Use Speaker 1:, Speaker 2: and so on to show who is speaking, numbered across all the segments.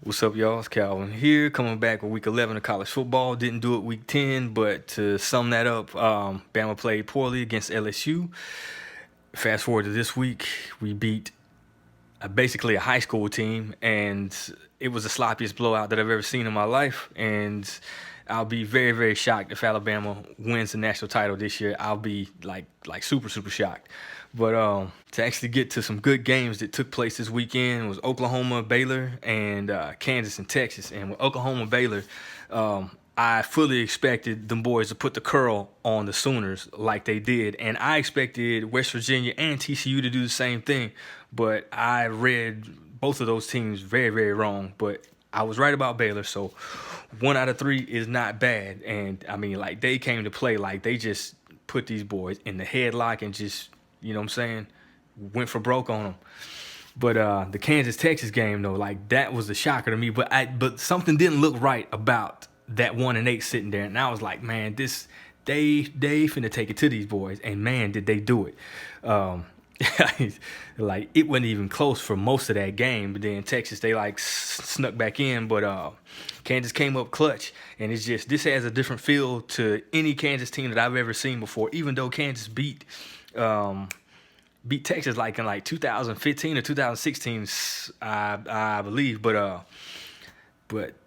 Speaker 1: What's up, y'all? It's Calvin here, coming back with week 11 of college football. Didn't do it week 10, but to sum that up, Bama played poorly against LSU. Fast forward to this week, we beat basically a high school team, and it was the sloppiest blowout that I've ever seen in my life. And I'll be very, very shocked if Alabama wins the national title this year. I'll be like super, super shocked. But to actually get to some good games that took place this weekend was Oklahoma, Baylor, and Kansas and Texas. And with Oklahoma, Baylor, I fully expected them boys to put the curl on the Sooners like they did. And I expected West Virginia and TCU to do the same thing. But I read both of those teams very, very wrong. But I was right about Baylor, so 1 out of 3 is not bad. And I mean, like, they came to play, like they just put these boys in the headlock and just, you know what I'm saying, went for broke on them. But the Kansas-Texas game, though, like, that was a shocker to me. But something didn't look right about that 1-8 sitting there. And I was like, man, they finna take it to these boys. And, man, did they do it. Like, it wasn't even close for most of that game. But then Texas, they, like, snuck back in. But Kansas came up clutch. And it's just, this has a different feel to any Kansas team that I've ever seen before. Even though Kansas beat Texas like in like 2015 or 2016, I believe. But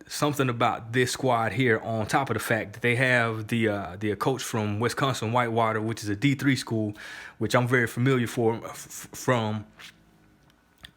Speaker 1: something about this squad here, on top of the fact that they have the coach from Wisconsin Whitewater, which is a D3 school, which I'm very familiar from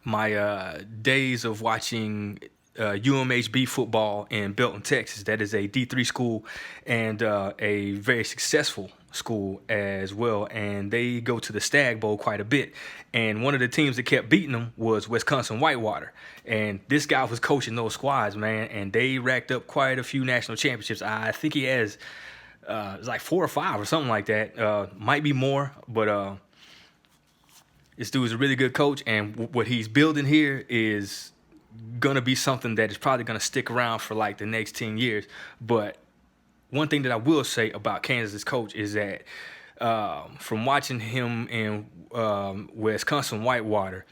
Speaker 1: my days of watching UMHB football in Belton, Texas. That is a D3 school and a very successful school as well. And they go to the Stag Bowl quite a bit. And one of the teams that kept beating them was Wisconsin Whitewater. And this guy was coaching those squads, man. And they racked up quite a few national championships. I think he has it's like 4 or 5 or something like that. Might be more, but this dude is a really good coach. And what he's building here is gonna be something that is probably gonna stick around for like the next 10 years. But one thing that I will say about Kansas' coach is that from watching him in Wisconsin Whitewater,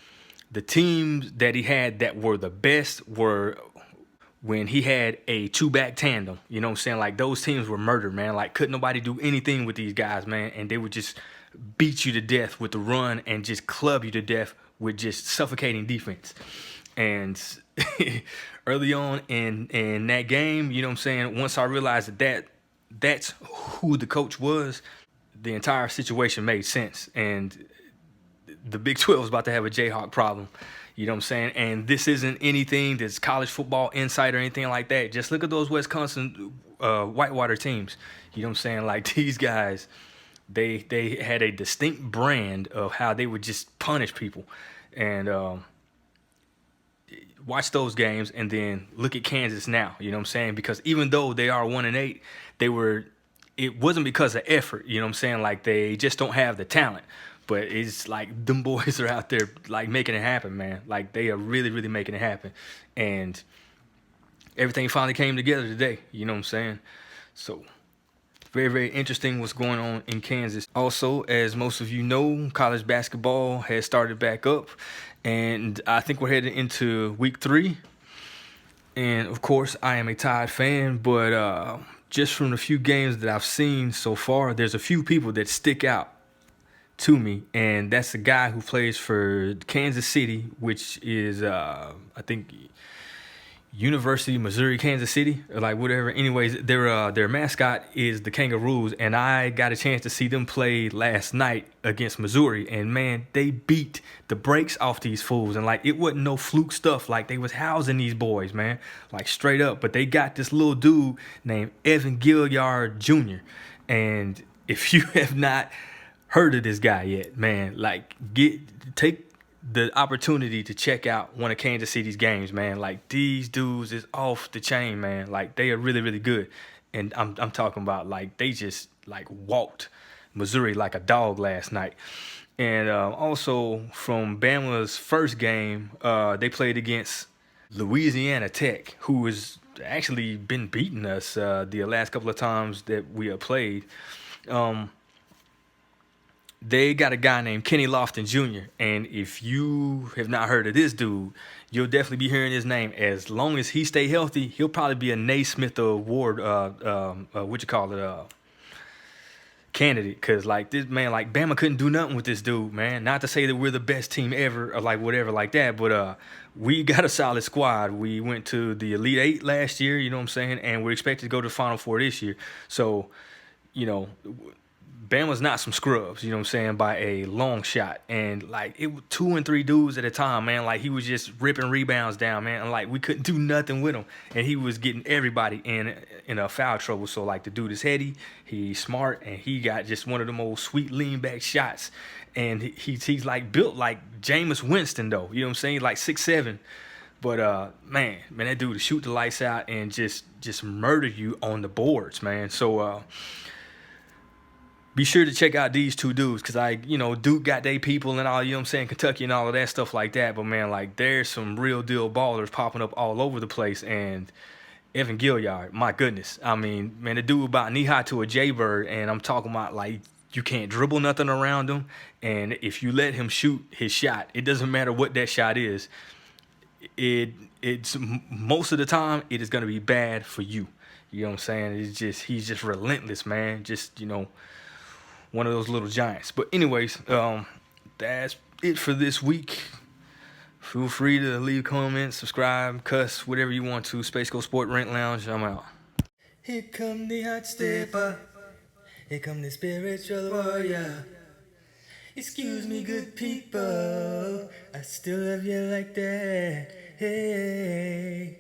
Speaker 1: the teams that he had that were the best were when he had a 2-back tandem. You know what I'm saying? Like, those teams were murdered, man. Like, couldn't nobody do anything with these guys, man. And they would just beat you to death with the run and just club you to death with just suffocating defense. And early on in that game, you know what I'm saying, once I realized that's who the coach was, the entire situation made sense. And the Big 12 is about to have a Jayhawk problem. You know what I'm saying? And this isn't anything that's college football insight or anything like that. Just look at those Wisconsin Whitewater teams. You know what I'm saying? Like, these guys, they had a distinct brand of how they would just punish people. And watch those games and then look at Kansas now. You know what I'm saying? Because even though they are 1-8, it wasn't because of effort. You know what I'm saying? Like, they just don't have the talent. But it's like them boys are out there like making it happen, man. Like, they are really, really making it happen. And everything finally came together today. You know what I'm saying? So very, very interesting what's going on in Kansas. Also, as most of you know, college basketball has started back up. And I think we're heading into week 3. And, of course, I am a Tide fan. But just from the few games that I've seen so far, there's a few people that stick out to me. And that's a guy who plays for Kansas City, which is, I think, University of Missouri, Kansas City, or like whatever. Anyways, their mascot is the Kangaroos, and I got a chance to see them play last night against Missouri, and man, they beat the brakes off these fools. And like, it wasn't no fluke stuff. Like, they was housing these boys, man, like straight up. But they got this little dude named Evan Gilliard Jr. And if you have not heard of this guy yet, man, like, take the opportunity to check out one of Kansas City's games, man. Like, these dudes is off the chain, man. Like, they are really, really good. And I'm talking about, like, they just like walked Missouri like a dog last night. And also from Bama's first game, they played against Louisiana Tech, who has actually been beating us the last couple of times that we have played. they got a guy named Kenny Lofton Jr. And if you have not heard of this dude, you'll definitely be hearing his name. As long as he stay healthy, he'll probably be a Naismith Award, what you call it, candidate. Cause like this man, like Bama couldn't do nothing with this dude, man. Not to say that we're the best team ever or like whatever like that, but we got a solid squad. We went to the Elite Eight last year, you know what I'm saying, and we're expected to go to the Final Four this year. So, you know, Bama's not some scrubs, you know what I'm saying, by a long shot. And like it was 2 and 3 dudes at a time, man. Like he was just ripping rebounds down, man. And like we couldn't do nothing with him. And he was getting everybody in a foul trouble. So like the dude is heady, he's smart, and he got just one of them old sweet lean back shots. And he's like built like Jameis Winston though, you know what I'm saying, like 6'7". But man, that dude to shoot the lights out and just murder you on the boards, man. So be sure to check out these two dudes, because Duke got their people and all, you know what I'm saying, Kentucky and all of that stuff like that. But man, like there's some real deal ballers popping up all over the place. And Evan Gilliard, my goodness. I mean, man, the dude about knee high to a jaybird, and I'm talking about like you can't dribble nothing around him. And if you let him shoot his shot, it doesn't matter what that shot is. It's most of the time it is gonna be bad for you. You know what I'm saying? He's just relentless, man. Just one of those little giants. But anyways, that's it for this week. Feel free to leave comments, subscribe, cuss, whatever you want to. Space Coast Sport Rant Lounge. I'm out. Here come the hot stepper. Here come the spiritual warrior. Excuse me, good people. I still love you like that. Hey.